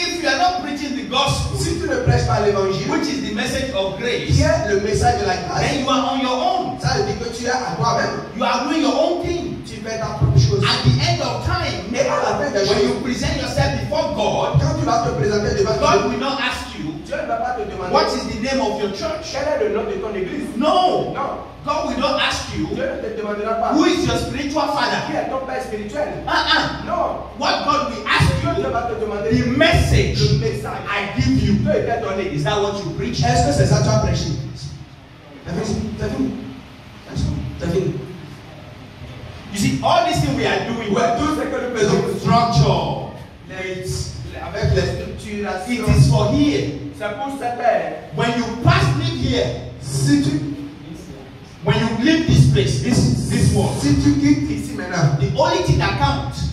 if you are not preaching the gospel, si tu ne prêches pas l'évangile, which is the message of grace, qui est le message de la grâce, then you are on your own. ça veut dire que tu es à toi-même. You are doing your own thing. Tu fais ta propre chose. At the end of time, Et à la fin des when choses, you present yourself before God, quand tu vas te présenter devant God Dieu, will not ask you, Dieu ne va pas te demander what is the name of your church? quel est le nom de ton église. No. Non. God will not ask you, Dieu ne te demandera pas who is your spiritual qui father? est ton père spirituel. Non. What God will ask Dieu you, va te demander the message le message. I give you. Dieu t'a donné. Is that what you preach? Est-ce que c'est ça que tu as prêché? C'est fini. C'est fini. You see, all these things we are doing, Ouais, tout ce que nous faisons, structure, avec les structurations, it is for here. c'est pour se faire. When you pass live here, Si tu, when you leave this place, this world, si tu quittes ici maintenant, the only thing that counts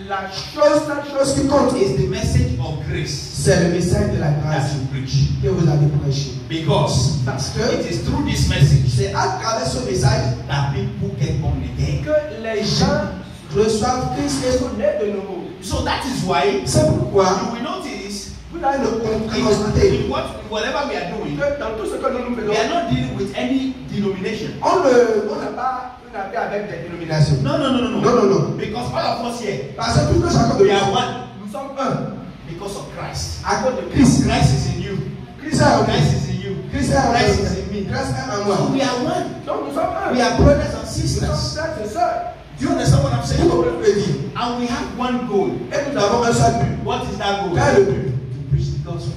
la chose qui compte, is the message of grace c'est le message de la that grâce you preach. que vous avez prêché. Because Parce que it is through this message c'est à travers ce message that people get born again. que les gens reçoivent Christ et sont nés de nouveau. So that is why C'est pourquoi you will notice vous allez le constater in whatever we are doing, que dans tout ce que nous we are faisons, not dealing with any denomination. on n'a pas une affaire avec des dénominations. No. Non. Because all of us here, Parce que tout que chacun de we are one nous sommes un because of Christ. à cause de Christ. Christ is in you. Christ est en Christ nous. is in you. Christ est en Christ nous. is in me. Christ est en So moi. we are one. Donc nous sommes un. We are brothers and Nous sommes sisters. frères et sœurs. Do you understand what I'm Vous saying? comprenez dire. And we have one goal. Et nous avons un seul but. What is that goal? Quel est le but? To preach the gospel.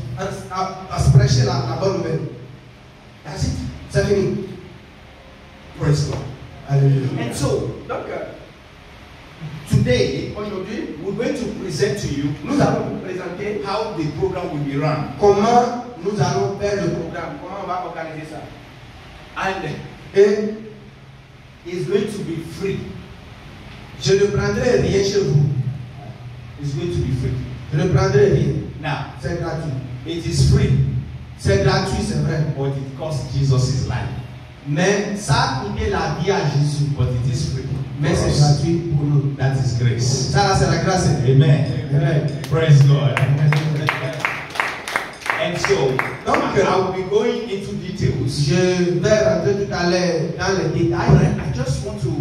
À se prêcher la bonne nouvelle. That's it. C'est fini. Praise God. Alléluia. And so, Donc, today, aujourd'hui, we're going to present to you nous allons vous présenter how the program will be run. comment nous allons faire le programme, comment on va organiser ça. And Et it's going to be free. je ne prendrai rien chez vous. It's going to be free. Je ne prendrai rien. Now, C'est gratuit. it is free, C'est gratuit, c'est vrai. but it costs Jesus his life. Mais ça a coûté la vie à Jésus. But it is free. Mais c'est gratuit pour nous. That is grace. Ça là, c'est la grâce. Amen. Amen. Praise God. And so, Donc, I will be going into details. je vais rentrer tout à l'heure dans les But détails. I just want to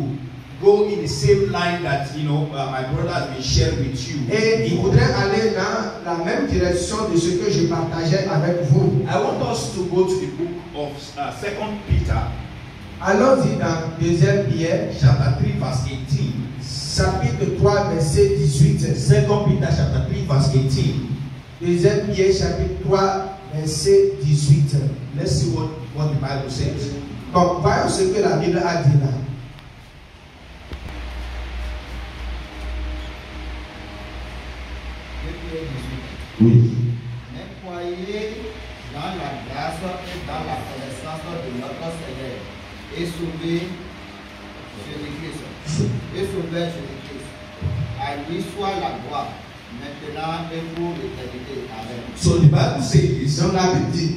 go in the same line that my brother has been sharing with you. Et il voudrait aller dans la même direction de ce que je partageais avec vous. I want us to go to the book of 2 Peter, Allons-y dans 2 Pierre, chapter 3, verse 18. chapitre 3, verset 18. 2 Peter, chapter 3, verse 18. 2 Pierre, chapitre 3, verset 18. Let's see what the Bible says. Donc, voyons ce que la Bible a dit là. Oui. Mais croyez dans la grâce et dans la connaissance de notre Seigneur et Sauveur Jésus-Christ. Et Sauveur Jésus-Christ. À lui soit la gloire, maintenant et pour l'éternité. Amen. So the Bible says, Donc, la Bible dit,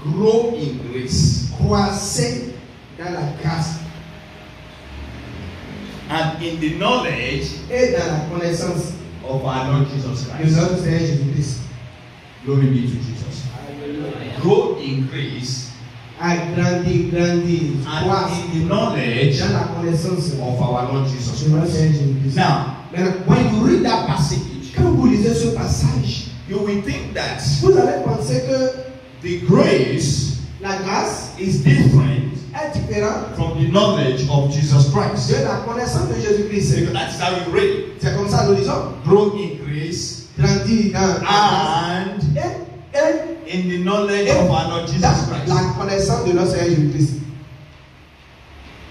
grow in grace croissez dans la grâce and in the knowledge et dans la connaissance of our Lord Jesus de Christ. notre Seigneur Jésus-Christ. Glory be to Jesus. Grow in grace Agrandir, grandir, and croissez in the knowledge dans la connaissance of our Lord Jesus de notre Christ. Seigneur Jésus-Christ. Now, Maintenant, when you read that passage, quand vous lisez ce passage, you will think that vous allez penser que the grace la grâce is different est différente from the knowledge of Jesus Christ. de la connaissance de Jésus-Christ. Because that is how you read it. C'est comme ça nous disons. Grow in grace Grandir dans la grâce and et in the knowledge of our Lord Jesus dans Christ. la connaissance de notre Seigneur Jésus-Christ.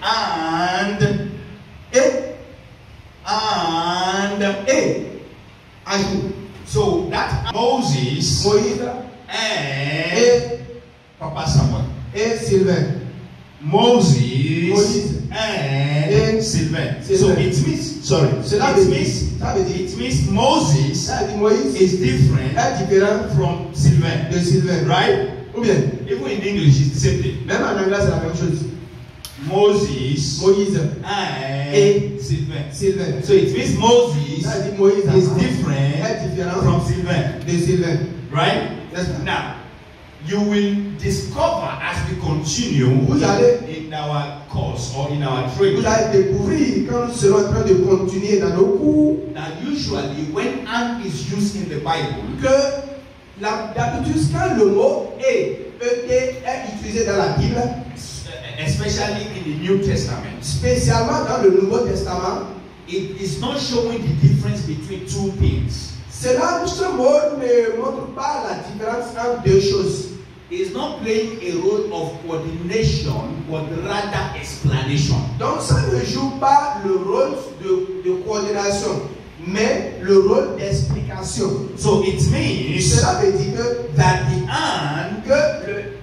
And ajoute. so that Moses Moïse and et Papa Samuel. Sylvain. Moses Et and Sylvain. So Sylvain. it means, sorry, Cela it veut dire, means, ça veut dire, it means Moses ça veut dire Moïse is different est différent from Sylvain, de Sylvain. right? Ou bien, Even in English, it's the same thing. même en anglais c'est la même chose. Moses Moïse and et Sylvain. Sylvain. So it means Moses Ça dit Moïse is est different différent from Sylvain, de Sylvain. right? N'est-ce pas? Now, you will discover as we continue Vous allez- in our course or in our training Vous allez découvrir quand nous serons en train de continuer dans nos cours that usually when and is used in the Bible, que d'habitude quand le mot est utilisé dans la Bible, especially in the New Testament, spécialement dans le Nouveau Testament, it is not showing the difference between two things. ce mot ne montre pas la différence entre deux choses. It is not playing a role of coordination, but rather explanation. Donc ça ne joue pas le rôle de coordination, mais le rôle d'explication. So it means Cela veut dire que that the and le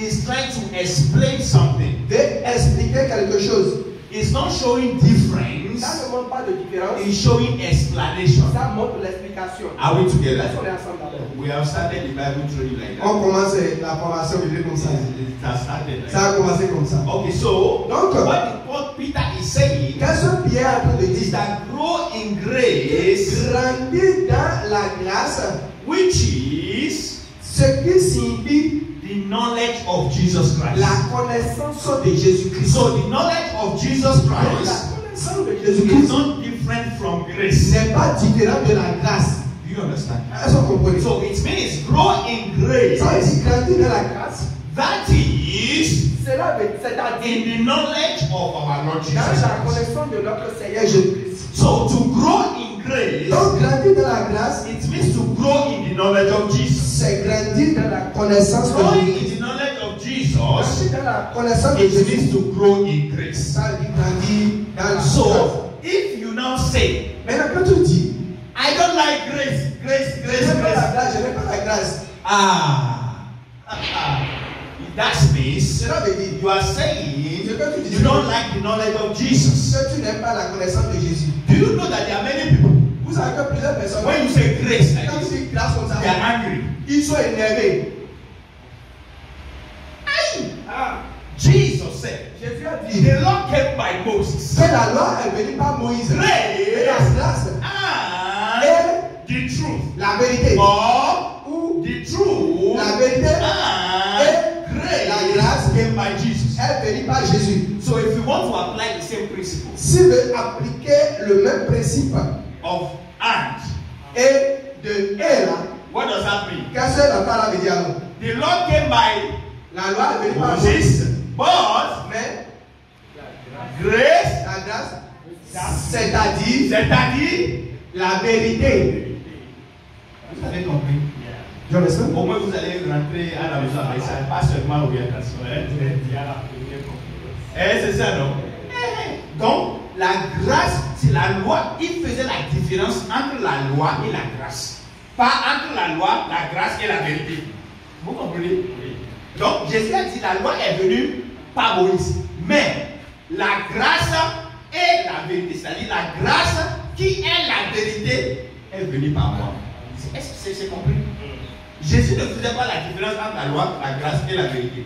is trying to explain something. veut expliquer quelque chose. It's not showing difference, Ça ne montre pas de différence, it's showing explanation. ça montre l'explication. Are we together? Laisse-on est ensemble d'abord. We have started the Bible training like that. On commence la formation biblique comme ça. It has started like Ça a commencé comme ça. that. Okay, so Donc, what Peter is saying qu'est-ce que Pierre est en train de is dire? that grow in grace, Grandir dans la grâce, which is ce qui signifie the knowledge of Jesus Christ. la connaissance de Jésus-Christ. So the knowledge of Jesus Donc, la Christ connaissance de is Jésus-Christ not different from grace. n'est pas différent de la grâce. Do you understand? Est-ce que vous comprenez? So it means grow in grace. Ça veut dire grandir dans la grâce. That is Cela veut c'est-à-dire in the knowledge of our Lord Jesus dans la Christ. connaissance de notre Seigneur Jésus-Christ. So to grow in grace, Donc, grandir dans la grâce, it means to grow in the knowledge of Jesus. c'est grandir dans la connaissance de Growing Jésus. in the knowledge of Jesus, Grandir dans la connaissance de it Jésus. means to grow in grace. Ça veut dire grandir dans la grâce. So if you now say, Maintenant, quand tu dis, I don't like grace, je n'aime pas la grace. grâce, je n'aime pas la grâce, That means cela veut dire you are saying ce que tu dis, you don't like the knowledge of Jesus. que tu n'aimes pas la connaissance de Jésus. Do you know that there are many people, Vous savez que plusieurs personnes, when you say grace like quand tu this, dis grâce comme ça, they are angry. ils sont énervés. Jesus said, Jésus a dit the law came by Moses. que la loi est venue par Moïse. Et la grâce And et the truth. la vérité. Or Ou the truth la vérité and la grâce came by Jesus. est venue par Jésus. So if you want to apply the same principle Si vous appliquez le même principe of and, et de et là, what does that mean? qu'est-ce que la parole veut dire alors? The law came by La loi est venue par Moïse. Moses, but Mais grace, la grâce, c'est-à-dire la vérité. vous avez compris? Je understand? Au moins vous allez rentrer à la maison avec ça, pas seulement orientation. C'est ça, non? Donc, la grâce, c'est la loi. Il faisait la différence entre la loi et la grâce. Pas entre la loi, la grâce et la vérité. Vous comprenez? Donc, Jésus a dit la loi est venue par Moïse. Mais la grâce et la vérité, c'est-à-dire la grâce qui est la vérité, est venue par moi. Est-ce que c'est compris? Jésus ne faisait pas la différence entre la loi, la grâce et la vérité.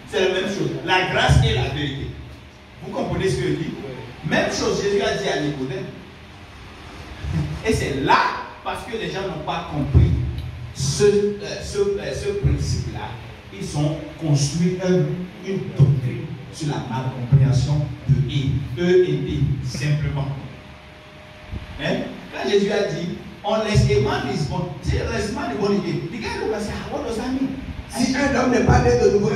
C'est la même chose. La grâce et la vérité. Vous comprenez ce que je dis? Même chose, Jésus a dit à Nicodème. Et c'est là, parce que les gens n'ont pas compris ce principe-là, ils ont construit une doctrine sur la malcompréhension de E et D, simplement. Hein? Quand Jésus a dit, unless a man is born, unless a man is born again, the guy look and say, what does that mean? Si un homme n'est pas né de nouveau,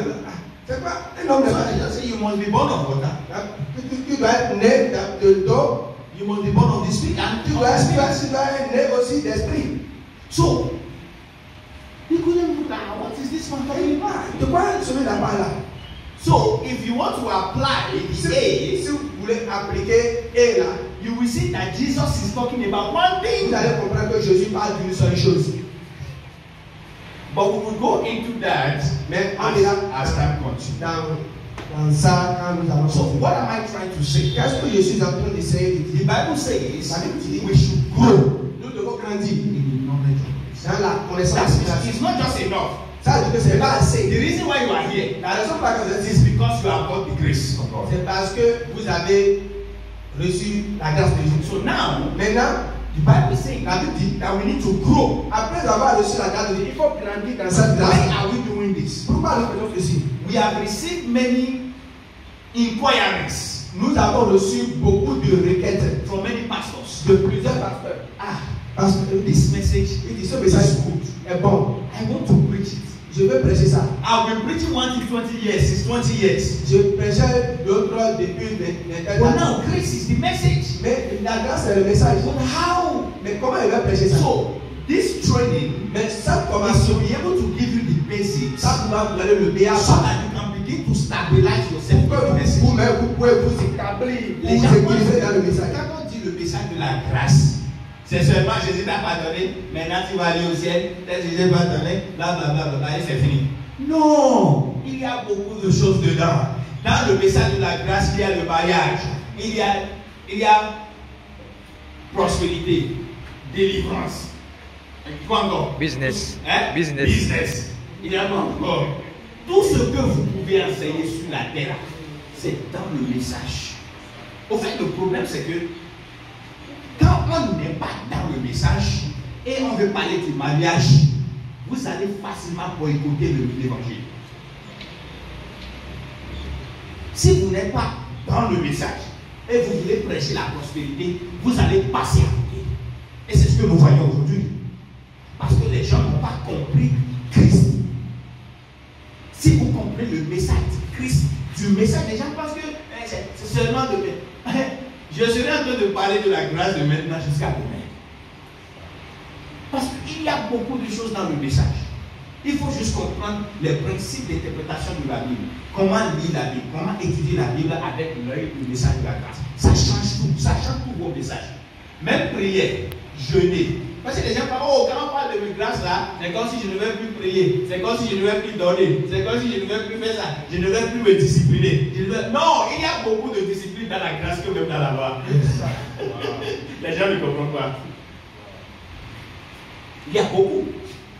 c'est quoi? Un homme n'est pas né. So you must be born of water. Tu dois être né de l'eau. You must be born of the spirit. And Tu dois être né aussi d'esprit. So, you couldn't look at what is this one talking about? De quoi celui là-bas là? So, if you want to apply Si the A, vous voulez appliquer et là, you will see that Jesus is talking about one thing. vous allez comprendre que Jésus parle d'une seule chose. But we will go into that Mais on ira as time continues. dans ça quand nous allons So, sortir. what am I trying to say? Qu'est-ce que je suis en train d'essayer de The dire? Bible says La Bible dit we should grow Nous devons grandir in the knowledge of Christ. dans la connaissance That's de Christ. it's not just enough Ça veut dire que c'est pas assez. The reason why you are here La raison pour laquelle vous êtes is ici, because you have got the grace of God. c'est parce que vous avez reçu la grâce de Dieu. So now, Maintenant, the Bible is saying la Bible dit, that we need to grow. après avoir reçu la grâce de Dieu, il faut grandir dans cette grâce. Why are we doing this? Pourquoi nous faisons ceci? We have received many inquiries Nous avons reçu beaucoup de requêtes from many pastors. de plusieurs pasteurs. Parce que This message il dit ce message est bon. I want to preach it. Je veux prêcher ça. I've been preaching one thing 20 years, since 20 years. Je prêchais d'autres depuis des But now grace is the message. Mais la grâce est le message. But how? Mais comment il va prêcher ça? So this training Mais cette is to formation, be able to give you the basics so ça va vous donner le meilleur. that you can begin to stabilize yourself Pour que with the message. vous pouvez vous établir, Les vous gens équilibrer dans le message. Quand on dit le message de la grâce, c'est seulement Jésus t'a pardonné, maintenant tu vas aller au ciel, Jésus t'a pardonné, blablabla, et c'est fini. Non, il y a beaucoup de choses dedans. Dans le message de la grâce, il y a le mariage, il y a prospérité, délivrance. Quoi encore? Business. Hein? Business. Il y a encore. Tout ce que vous pouvez enseigner sur la terre, c'est dans le message. Au fait, le problème, c'est que quand on n'est pas dans le message et on veut parler du mariage, vous allez facilement boycotter l'évangile. Si vous n'êtes pas dans le message et vous voulez prêcher la prospérité, vous allez passer à côté. Et c'est ce que nous voyons aujourd'hui. Parce que les gens n'ont pas compris Christ. Si vous comprenez le message de Christ, du message, les gens pensent que c'est seulement de... Je serai en train de parler de la grâce de maintenant jusqu'à demain. Parce qu'il y a beaucoup de choses dans le message. Il faut juste comprendre les principes d'interprétation de la Bible. Comment lire la Bible, comment étudier la Bible avec l'œil du message de la grâce. Ça change tout, ça change tous vos messages. Même prière, jeûner. Parce que les gens parlent, oh, quand on parle de grâce là, c'est comme si je ne vais plus prier, c'est comme si je ne vais plus donner, c'est comme si je ne vais plus faire ça, je ne vais plus me discipliner. Non, il y a beaucoup de discipline dans la grâce que même dans la loi. Les gens ne comprennent pas. Il y a beaucoup.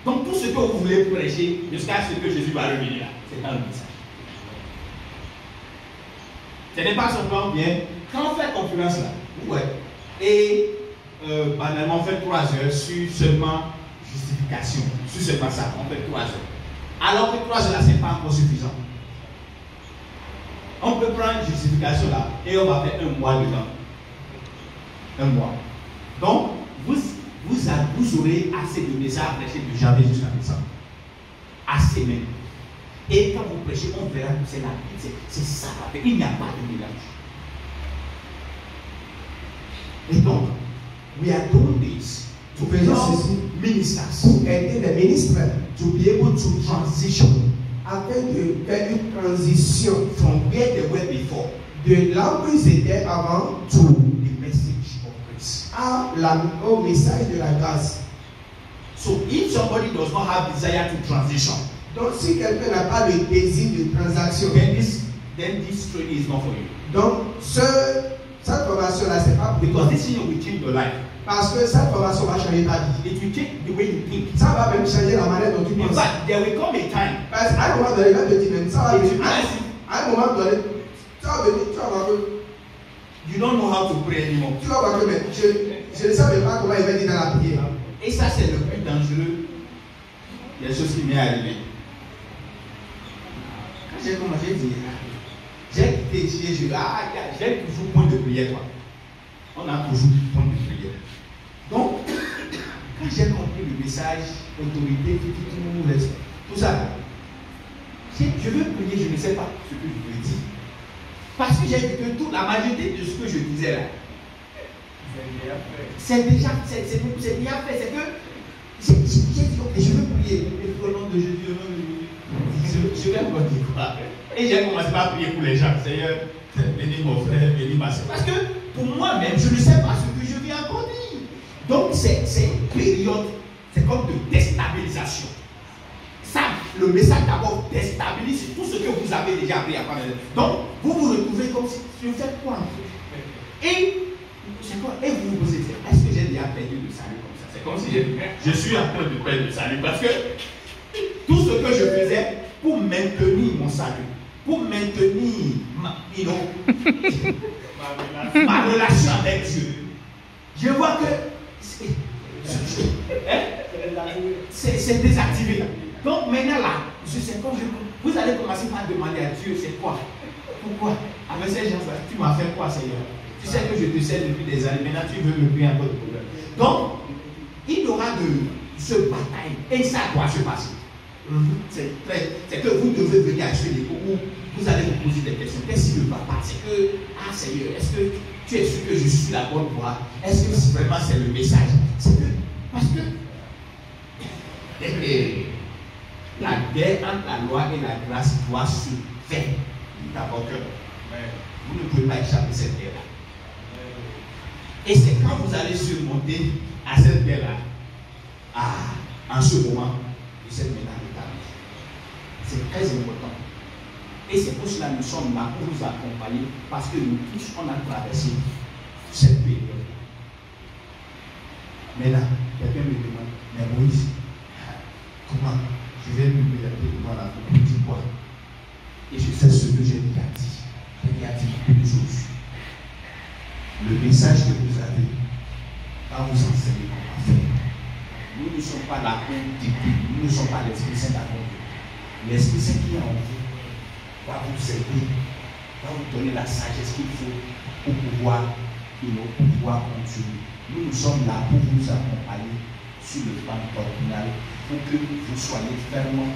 Donc tout ce que vous voulez prêcher jusqu'à ce que Jésus va revenir là, c'est dans le message. Ce n'est pas seulement bien. Quand on fait conférence là, ouais, et banalement on fait 3 heures sur seulement justification, sur seulement ça, on fait 3 heures. Alors que 3 heures là, c'est pas encore suffisant. On peut prendre une justification là et on va faire 1 mois dedans. 1 mois. Donc, vous aurez assez de messages à prêcher de janvier jusqu'à décembre. Assez même. Et quand vous prêchez, on verra que c'est la vie. C'est ça. Il n'y a pas de mélange. Et donc, we are doing this to help ministers, pour aider les ministres to be able to transition afin de faire une transition from where they were before de là où ils étaient avant to the message of grace. au message de la grâce. So if somebody does not have desire to transition, Donc si quelqu'un n'a pas le désir de transaction, then this training is not for you. donc cette formation-là, c'est pas pour toi. Because this thing will change your life. Parce que cette formation va changer ta vie. It will change the way you think. Ça va même changer la manière dont tu In penses. fact, there will come a time. Parce qu'à un moment donné, il va te dire même, ça va It will venir. bless you. À un moment donné, tu vas venir, tu vas voir que You don't know how to pray anymore. tu vas voir que mais, je ne savais pas comment il va dire dans la prière. Et ça, c'est le plus dangereux des choses qui m'est arrivé. Quand j'ai commencé à dire, j'ai quitté ici, j'ai toujours point de prière, quoi. On a toujours point de prière. Donc, quand j'ai compris le message, autorité, tout ça, je veux prier, je ne sais pas ce que je veux dire. Parce que j'ai vu que toute la majorité de ce que je disais là, c'est déjà fait. C'est que j'ai dit, ok, je veux prier. Au nom de Jésus, au nom de Jésus. Je vais me dire quoi. Et j'ai commencé par prier pour les gens. Seigneur, bénis mon frère, bénis ma soeur. Parce que pour moi-même, je ne sais pas ce que je viens encore dire. Donc, c'est une période, c'est comme de déstabilisation. Ça, le message d'abord déstabilise tout ce que vous avez déjà appris à parler. Donc, vous vous retrouvez comme si je fais quoi en fait. Et vous vous posez, est-ce que j'ai déjà perdu le salut comme ça? C'est comme si je suis en train de perdre le salut parce que tout ce que je faisais pour maintenir mon salut, pour maintenir ma relation avec Dieu, je vois que c'est désactivé. Donc maintenant là, je sais quand vous allez commencer par demander à Dieu, c'est quoi? Pourquoi? Avec ces gens-là, tu m'as fait quoi, Seigneur? Tu sais que je te sais depuis des années, maintenant tu veux me prier un peu de problème. Donc, il y aura de ce bataille et ça doit se passer. C'est que vous devez venir à Dieu où vous allez vous poser des questions. Qu'est-ce qui ne va pas? C'est que, ah Seigneur, est-ce que tu es sûr que je suis la bonne voie? Est-ce que vraiment c'est le message? C'est que, parce que la guerre entre la loi et la grâce doit se faire dans votre cœur. Vous ne pouvez pas échapper à cette guerre-là. Et c'est quand vous allez surmonter à cette guerre-là, en ce moment, vous êtes maintenant rétabli. C'est très important. Et c'est pour cela que nous sommes là pour vous accompagner, parce que nous tous, on a traversé cette période. Maintenant, quelqu'un me demande, mais Moïse, comment je vais me mettre devant la cour pour dire quoi? Et je sais ce que j'ai déjà dit. J'ai déjà dit beaucoup de choses. Le message que vous avez va vous enseigner comment faire. Nous ne sommes pas là pour dicter, nous ne sommes pas l'Esprit Saint à vous. L'Esprit Saint qui est en vous va vous aider, va vous donner la sagesse qu'il faut pour pouvoir continuer. Nous sommes là pour vous accompagner sur le plan doctrinal pour que vous soyez fermement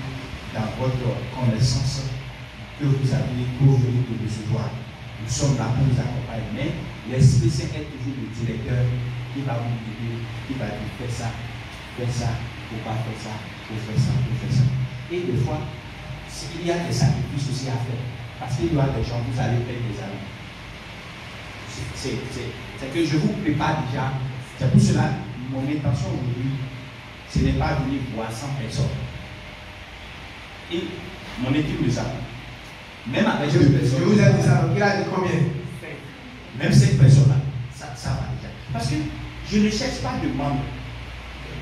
dans votre connaissance que vous avez provenu de recevoir. Nous sommes là pour vous accompagner, mais l'Esprit Saint est toujours le directeur qui va vous guider, qui va dire fais ça, faut pas faire ça, faut faire ça, faut faire ça. Et des fois, il y a des sacrifices aussi à faire. Parce qu'il y aura des gens, vous allez perdre des amis. C'est que je vous prépare déjà. C'est pour cela, mon intention aujourd'hui, ce n'est pas venir voir 100 personnes. Et mon équipe le savent. Même avec 2 personnes. Je vous ai dit ça, il a dit combien? Même 5 personnes-là, ça va déjà. Parce que je ne cherche pas de membres.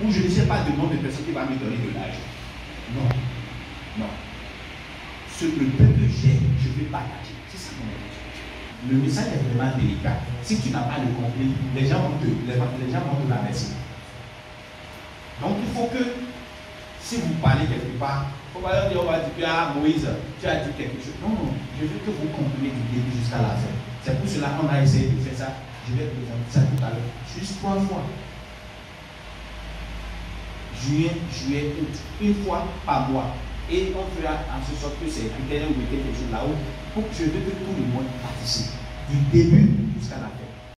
Ou je ne cherche pas de nombre de personnes qui vont me donner de l'argent. Non. Non. Ce que le peu que j'ai, je vais partager. C'est ça mon intention. Le message est vraiment délicat. Si tu n'as pas le compris, les gens vont te rabaisser. Donc il faut que, si vous parlez quelque part, on va dire, ah Moïse, tu as dit quelque chose. Non, non, je veux que vous compreniez du début jusqu'à la fin. C'est pour cela qu'on a essayé de faire ça. Je vais présenter ça tout à l'heure. Juste 3 fois. Juin, juillet, août. Une fois par mois. Et on fera en ce sorte que c'est éternel ou quelque chose là-haut. Pour que je veux que tout le monde participe. Du début jusqu'à la fin.